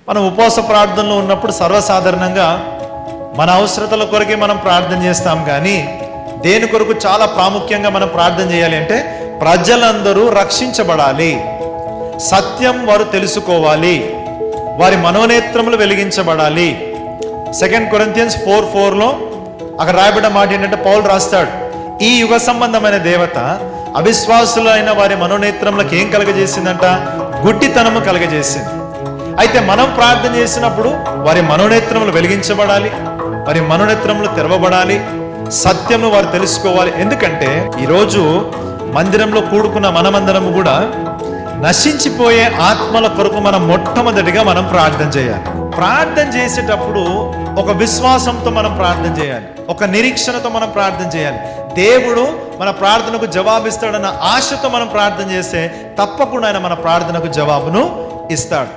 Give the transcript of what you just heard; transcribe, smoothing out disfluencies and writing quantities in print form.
మనం ఉపవాస ప్రార్థనలో ఉన్నప్పుడు సర్వసాధారణంగా మన అవసరతల కొరకే మనం ప్రార్థన చేస్తాం, కానీ దేని కొరకు చాలా ప్రాముఖ్యంగా మనం ప్రార్థన చేయాలి అంటే ప్రజలందరూ రక్షించబడాలి, సత్యం వారు తెలుసుకోవాలి, వారి మనోనేత్రములు వెలిగించబడాలి. 2 Corinthians 4:4 అక్కడ రాయబడిన మాట ఏంటంటే పౌలు రాస్తాడు, ఈ యుగ సంబంధమైన దేవత అవిశ్వాసులైన వారి మనోనేత్రములకు ఏం కలగజేసిందంట? గుడ్డితనము కలగజేసింది. అయితే మనం ప్రార్థన చేసినప్పుడు వారి మనోనేత్రములు వెలిగించబడాలి, వారి మనోనేత్రములు తెరవబడాలి, సత్యము వారు తెలుసుకోవాలి. ఎందుకంటే ఈరోజు మందిరంలో కూడుకున్న మనమందరము కూడా నశించిపోయే ఆత్మల కొరకు మనం మొట్టమొదటిగా మనం ప్రార్థన చేయాలి. ప్రార్థన చేసేటప్పుడు ఒక విశ్వాసంతో మనం ప్రార్థన చేయాలి, ఒక నిరీక్షణతో మనం ప్రార్థన చేయాలి. దేవుడు మన ప్రార్థనకు జవాబిస్తాడన్న ఆశతో మనం ప్రార్థన చేస్తే తప్పకుండా ఆయన మన ప్రార్థనకు జవాబును ఇస్తాడు.